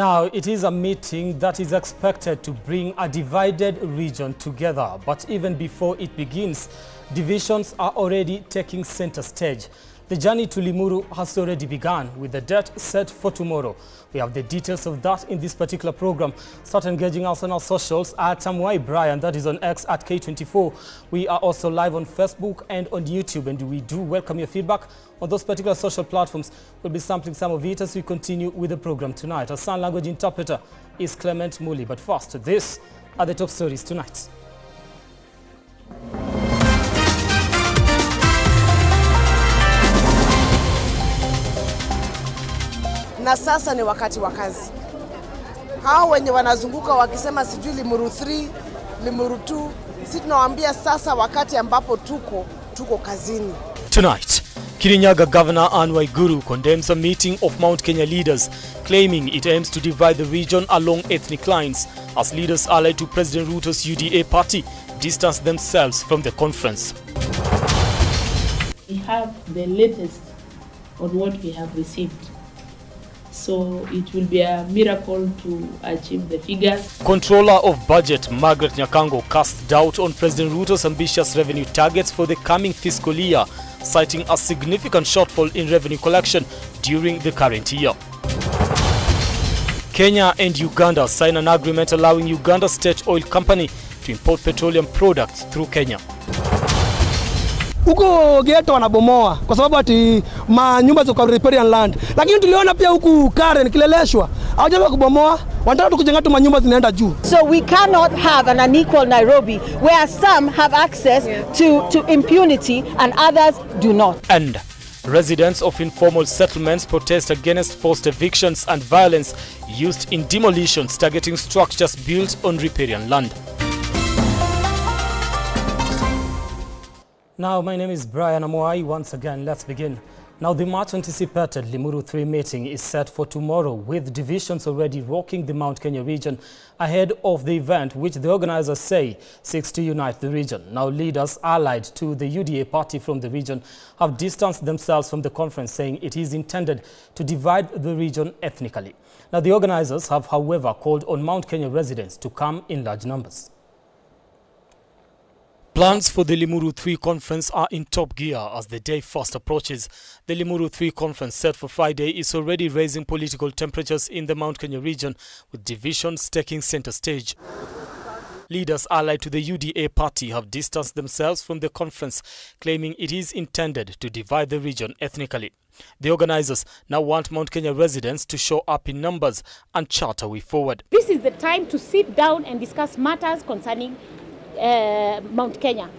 Now, it is a meeting that is expected to bring a divided region together. But even before it begins, divisions are already taking center stage. The journey to Limuru has already begun, with the date set for tomorrow. We have the details of that in this particular program. Start engaging us on our socials at Tamwai Brian, that is on X at K24. We are also live on Facebook and on YouTube, and we do welcome your feedback on those particular social platforms. We'll be sampling some of it as we continue with the program tonight. Our sign language interpreter is Clement Muli. But first, these are the top stories tonight. Na sasa ni wakati wa kazi. Hao wenye wanazunguka wakisema sijui Limuru 3, Limuru 2, sisi tunawaambia sasa wakati ambapo tuko kazini. Tonight, Kirinyaga Governor Anne Waiguru condemns a meeting of Mount Kenya leaders, claiming it aims to divide the region along ethnic lines, as leaders allied to President Ruto's UDA party distance themselves from the conference. We have the latest on what we have received. So it will be a miracle to achieve the figures. Controller of Budget Margaret Nyakango cast doubt on President Ruto's ambitious revenue targets for the coming fiscal year, citing a significant shortfall in revenue collection during the current year. Kenya and Uganda sign an agreement allowing Uganda State Oil Company to import petroleum products through Kenya. Huko geto wanabomoa kwa sababu ati manyumba za riparian land, lakini tuliona pia huku Karen Kileleshwa hawajaanza kubomoa, wanataka tukujenga tu manyumba zinaenda juu. So we cannot have an unequal Nairobi where some have access to impunity and others do not. And residents of informal settlements protest against forced evictions and violence used in demolitions targeting structures built on riparian land. Now, my name is Brian Amoai. Once again, let's begin. Now, the much anticipated Limuru 3 meeting is set for tomorrow, with divisions already rocking the Mount Kenya region ahead of the event, which the organizers say seeks to unite the region. Now, leaders allied to the UDA party from the region have distanced themselves from the conference, saying it is intended to divide the region ethnically. Now, the organizers have, however, called on Mount Kenya residents to come in large numbers. Plans for the Limuru 3 conference are in top gear as the day fast approaches. The Limuru 3 conference set for Friday is already raising political temperatures in the Mount Kenya region, with divisions taking center stage. Leaders allied to the UDA party have distanced themselves from the conference, claiming it is intended to divide the region ethnically. The organizers now want Mount Kenya residents to show up in numbers and chart a way forward. This is the time to sit down and discuss matters concerning Mount Kenya.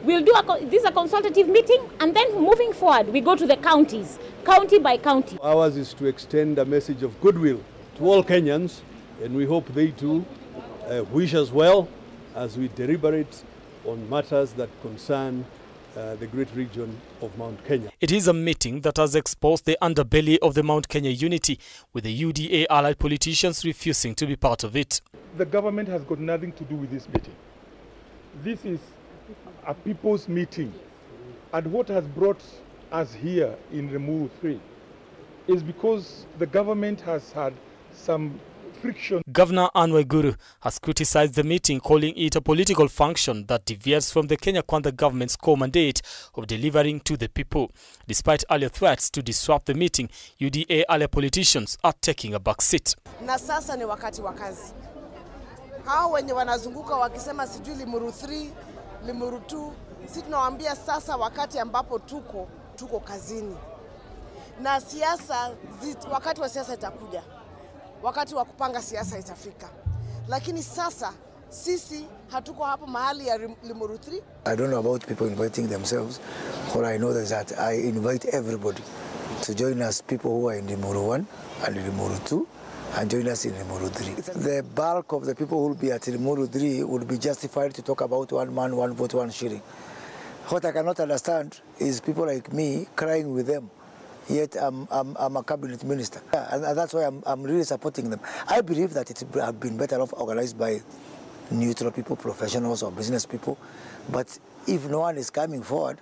We'll do this is a consultative meeting, and then moving forward we go to the counties, county by county. Ours is to extend a message of goodwill to all Kenyans, and we hope they too wish us well as we deliberate on matters that concern the great region of Mount Kenya. It is a meeting that has exposed the underbelly of the Mount Kenya unity, with the UDA allied politicians refusing to be part of it. The government has got nothing to do with this meeting. This is a people's meeting, and what has brought us here in Limuru 3 is because the government has had some friction. Governor Anne Waiguru has criticized the meeting, calling it a political function that deviates from the Kenya Kwanza government's core mandate of delivering to the people. Despite earlier threats to disrupt the meeting, UDA ally politicians are taking a back seat. Na sasa ni wakati wa kazi. Hao wenye wanazunguka wakisema sijui Limuru 3, Limuru 2, sisi tunawaambia sasa wakati ambapo tuko kazini. Na siasa, wakati wa siasa itakuja. Wakati wa kupanga siasa itafika. Lakini sasa sisi hatuko hapo mahali ya Limuru 3. I don't know about people inviting themselves. All I know is that I invite everybody to join us, people who are in Limuru 1 and Limuru 2. And join us in Limuru 3. The bulk of the people who will be at Limuru 3 would be justified to talk about one man, one vote, one shilling. What I cannot understand is people like me crying with them, yet I'm a cabinet minister. Yeah, and that's why I'm really supporting them. I believe that it would have been better off organized by neutral people, professionals or business people. But if no one is coming forward,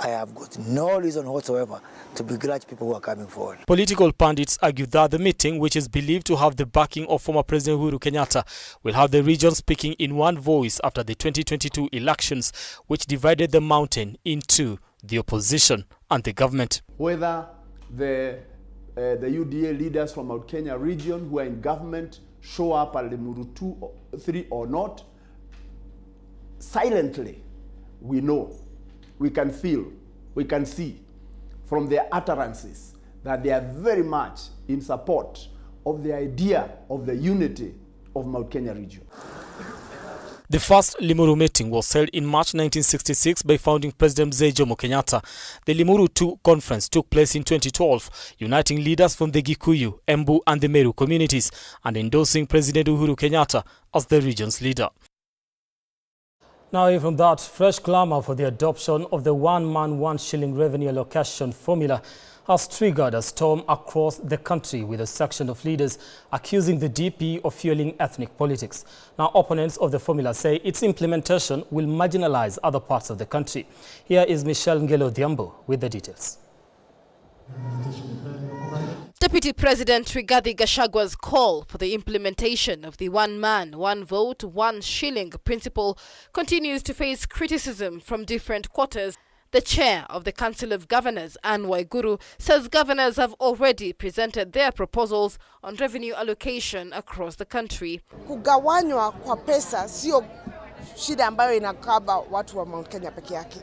I have got no reason whatsoever to begrudge people who are coming forward. Political pundits argue that the meeting, which is believed to have the backing of former President Uhuru Kenyatta, will have the region speaking in one voice after the 2022 elections, which divided the mountain into the opposition and the government. Whether the UDA leaders from Mount Kenya region who are in government show up at Limuru 2 or 3 or not, silently we know, we can feel, we can see from their utterances that they are very much in support of the idea of the unity of Mount Kenya region. The first Limuru meeting was held in March 1966 by founding President Mzee Jomo Kenyatta. The Limuru 2 conference took place in 2012, uniting leaders from the Gikuyu, Embu and the Meru communities and endorsing President Uhuru Kenyatta as the region's leader. Now, away from that, fresh clamor for the adoption of the one-man, one-shilling revenue allocation formula has triggered a storm across the country, with a section of leaders accusing the DP of fueling ethnic politics. Now, opponents of the formula say its implementation will marginalize other parts of the country. Here is Michelle Ngelo Diambo with the details. Deputy President Rigathi Gachagwa's call for the implementation of the one man, one vote, one shilling principle continues to face criticism from different quarters. The chair of the Council of Governors, Anne Waiguru, says governors have already presented their proposals on revenue allocation across the country. Kugawanywa kwa pesa sio shida ambayo inakaba watu wa Mount Kenya peke yake.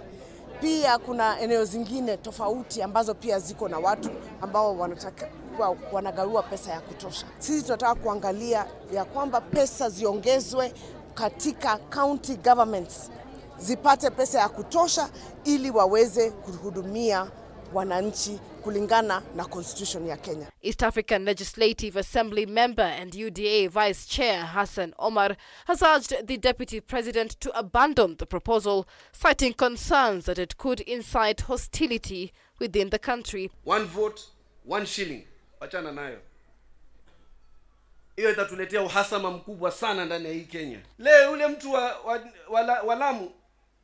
Pia kuna eneo zingine tofauti ambazo pia ziko na watu ambao wanagawiwa pesa ya kutosha. Sisi tunataka kuangalia ya kwamba pesa ziongezwe katika county governments, zipate pesa ya kutosha ili waweze kuhudumia wananchi kulingana na constitution ya Kenya. East African Legislative Assembly member and UDA Vice Chair Hassan Omar has urged the Deputy President to abandon the proposal, citing concerns that it could incite hostility within the country. One vote, one shilling. Wachana nayo. Hiyo itatuletea uhasama mkubwa sana ndani ya hii Kenya. Leo yule mtu wa Lamu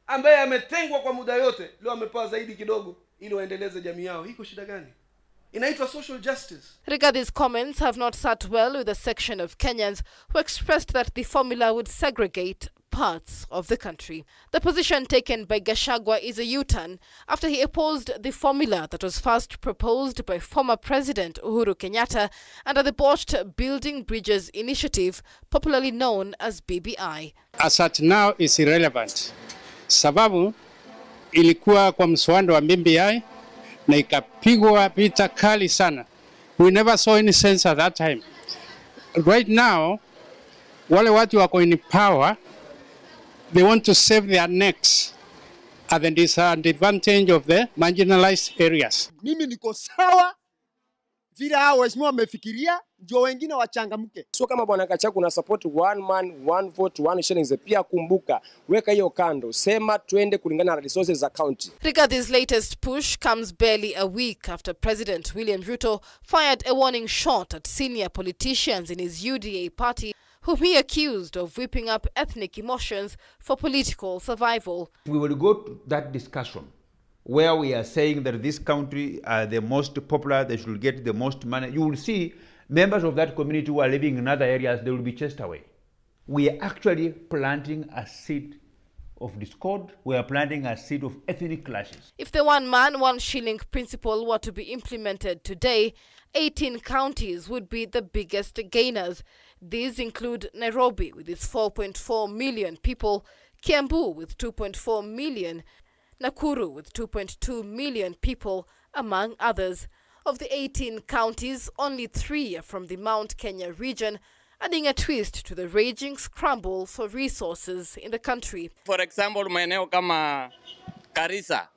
ambaye ametengwa kwa muda yote, leo amepewa zaidi kidogo ili waendeleze jamii yao. Hiko shida gani? Inaitwa social justice. Rigath's comments have not sat well with a section of Kenyans who expressed that the formula would segregate parts of the country. The position taken by Gachagua is a U-turn after he opposed the formula that was first proposed by former President Uhuru Kenyatta under the botched Building Bridges initiative, popularly known as BBI. As at now, is irrelevant. Sababu ilikuwa kwa mswada wa BBI na ikapigwa vita kali sana. We never saw any sense at that time. Right now, wale watu wako in power, they want to save their necks at the disadvantage of the marginalized areas. Mimi niko sawa vile hao waheshimiwa wamefikiria ndio wengine wachangamke. Sio kama bwana Gachagua una support one man one vote one shillings, pia kumbuka weka hiyo kando, sema twende kulingana na resources za county. Rigath's latest push comes barely a week after President William Ruto fired a warning shot at senior politicians in his UDA party, whom he accused of whipping up ethnic emotions for political survival. We will go to that discussion where we are saying that this country are the most popular, they should get the most money. You will see members of that community who are living in other areas, they will be chased away. We are actually planting a seed of discord. We are planting a seed of ethnic clashes. If the one man, one shilling principle were to be implemented today, 18 counties would be the biggest gainers. These include Nairobi with its 4.4 million people, Kiambu with 2.4 million, Nakuru with 2.2 million people, among others. Of the 18 counties, only 3 are from the Mount Kenya region, adding a twist to the raging scramble for resources in the country. For example, maeneo kama Garissa,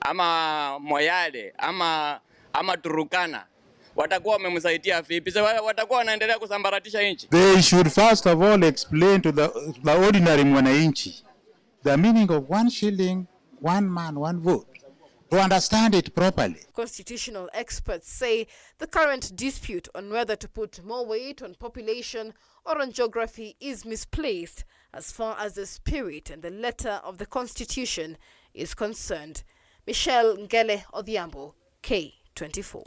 ama Moyale, ama Turukana, watakuwa wamemsaidia vipi? Watakuwa wanaendelea kusambaratisha nchi. They should first of all explain to the ordinary mwananchi the meaning of one shilling, one man, one vote, to understand it properly. Constitutional experts say the current dispute on whether to put more weight on population or on geography is misplaced as far as the spirit and the letter of the Constitution is concerned. Michelle Ngele Odhiambo, K24.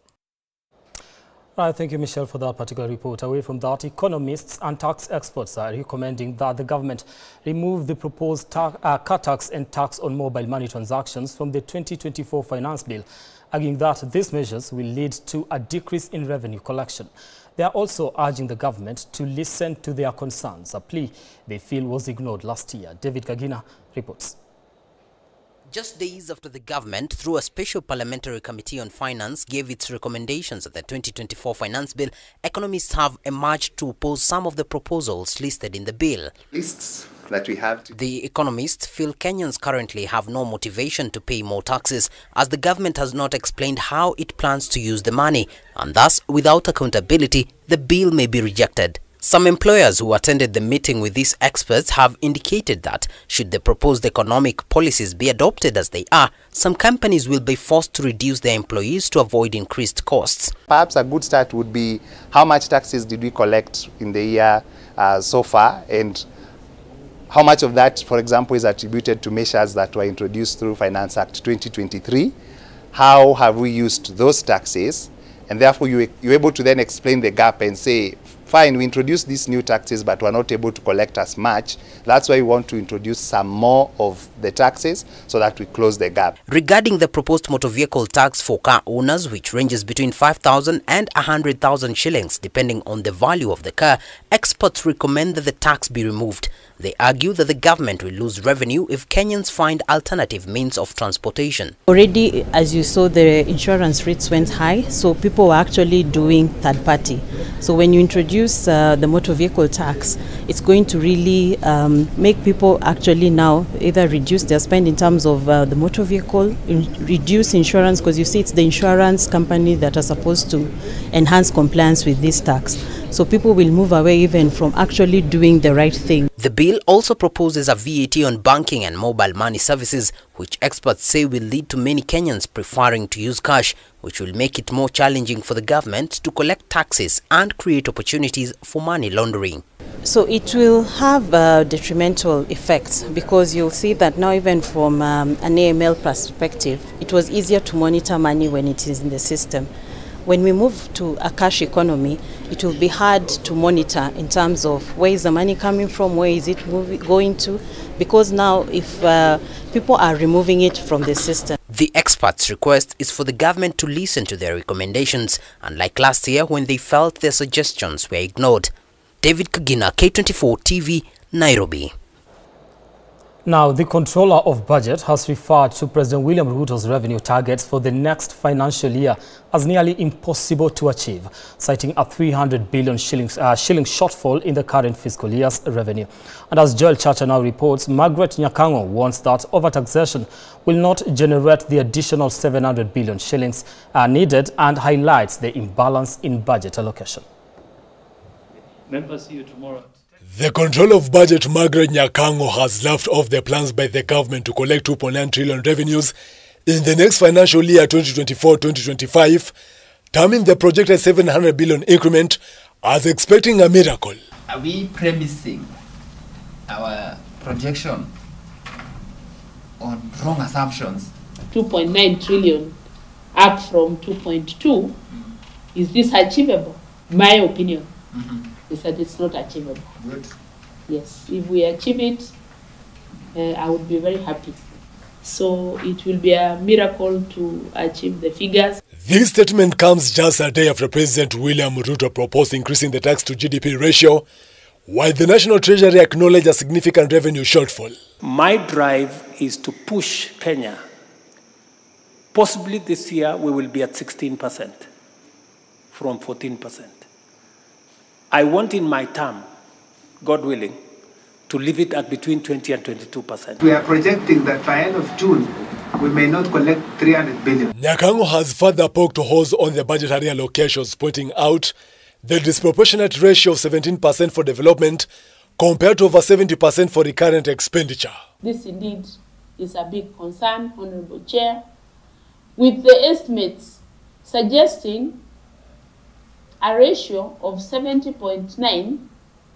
Right, thank you, Michelle, for that particular report. Away from that, economists and tax experts are recommending that the government remove the proposed cut tax and tax on mobile money transactions from the 2024 finance bill, arguing that these measures will lead to a decrease in revenue collection. They are also urging the government to listen to their concerns, a plea they feel was ignored last year. David Kagina reports. Just days after the government, through a special parliamentary committee on finance, gave its recommendations of the 2024 finance bill, economists have emerged to oppose some of the proposals listed in the bill. Lists that we have. The economists feel Kenyans currently have no motivation to pay more taxes, as the government has not explained how it plans to use the money, and thus, without accountability, the bill may be rejected. Some employers who attended the meeting with these experts have indicated that, should the proposed economic policies be adopted as they are, some companies will be forced to reduce their employees to avoid increased costs. Perhaps a good start would be how much taxes did we collect in the year so far, and how much of that, for example, is attributed to measures that were introduced through Finance Act 2023. How have we used those taxes? And therefore, you're able to then explain the gap and say, fine, we introduced these new taxes, but we're not able to collect as much. That's why we want to introduce some more of the taxes so that we close the gap. Regarding the proposed motor vehicle tax for car owners, which ranges between 5,000 and 100,000 shillings, depending on the value of the car, experts recommend that the tax be removed. They argue that the government will lose revenue if Kenyans find alternative means of transportation. Already, as you saw, the insurance rates went high, so people were actually doing third party. So when you introduce the motor vehicle tax, it's going to really make people actually now either reduce their spend in terms of the motor vehicle, reduce insurance, because you see it's the insurance company that are supposed to enhance compliance with this tax. So people will move away even from actually doing the right thing. The bill also proposes a VAT on banking and mobile money services, which experts say will lead to many Kenyans preferring to use cash, which will make it more challenging for the government to collect taxes and create opportunities for money laundering. So it will have detrimental effects, because you'll see that now, even from an AML perspective, it was easier to monitor money when it is in the system. When we move to a cash economy, it will be hard to monitor in terms of where is the money coming from, where is it going to, because now if people are removing it from the system. The experts' request is for the government to listen to their recommendations, unlike last year when they felt their suggestions were ignored. David Kagina, K24 TV, Nairobi. Now, the Controller of Budget has referred to President William Ruto's revenue targets for the next financial year as nearly impossible to achieve, citing a 300 billion shilling shortfall in the current fiscal year's revenue. And as Joel Chacha now reports, Margaret Nyakango warns that overtaxation will not generate the additional 700 billion shillings needed, and highlights the imbalance in budget allocation. Members, see you tomorrow. The Controller of Budget, Margaret Nyakango, has laughed off the plans by the government to collect 2.9 trillion revenues in the next financial year 2024-2025, terming the projected 700 billion increment as expecting a miracle. Are we premising our projection on wrong assumptions? 2.9 trillion up from 2.2. Is this achievable? My opinion is that it's not achievable. Good. Yes, if we achieve it, I would be very happy. So it will be a miracle to achieve the figures. This statement comes just a day after President William Ruto proposed increasing the tax to GDP ratio, while the National Treasury acknowledged a significant revenue shortfall. My drive is to push Kenya. Possibly this year we will be at 16% from 14%. I want in my term, God willing, to leave it at between 20 and 22%. We are projecting that by end of June, we may not collect 300 billion. Nyakango has further poked holes on the budgetary allocations, pointing out the disproportionate ratio of 17% for development compared to over 70% for recurrent expenditure. This indeed is a big concern, Honorable Chair, with the estimates suggesting a ratio of 70.9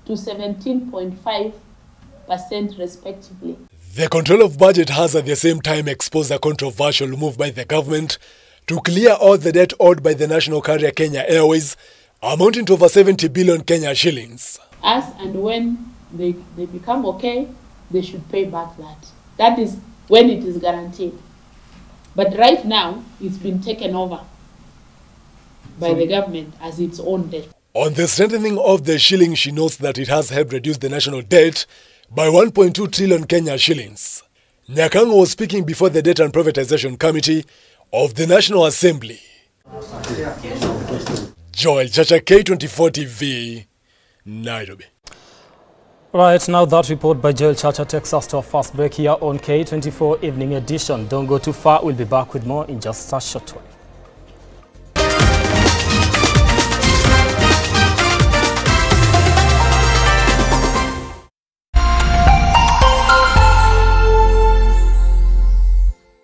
to 17.5% respectively. The control of budget has at the same time exposed a controversial move by the government to clear all the debt owed by the national carrier Kenya Airways, amounting to over 70 billion Kenya shillings. As and when they become okay, they should pay back that. That is when it is guaranteed. But right now, it's been taken over by the government as its own debt. On the strengthening of the shilling, she notes that it has helped reduce the national debt by 1.2 trillion Kenya shillings. Nyakango was speaking before the Debt and Privatization Committee of the National Assembly. Joel Chacha, K24 TV, Nairobi. Right, now that report by Joel Chacha takes us to our first break here on K24 Evening Edition. Don't go too far, we'll be back with more in just a short while.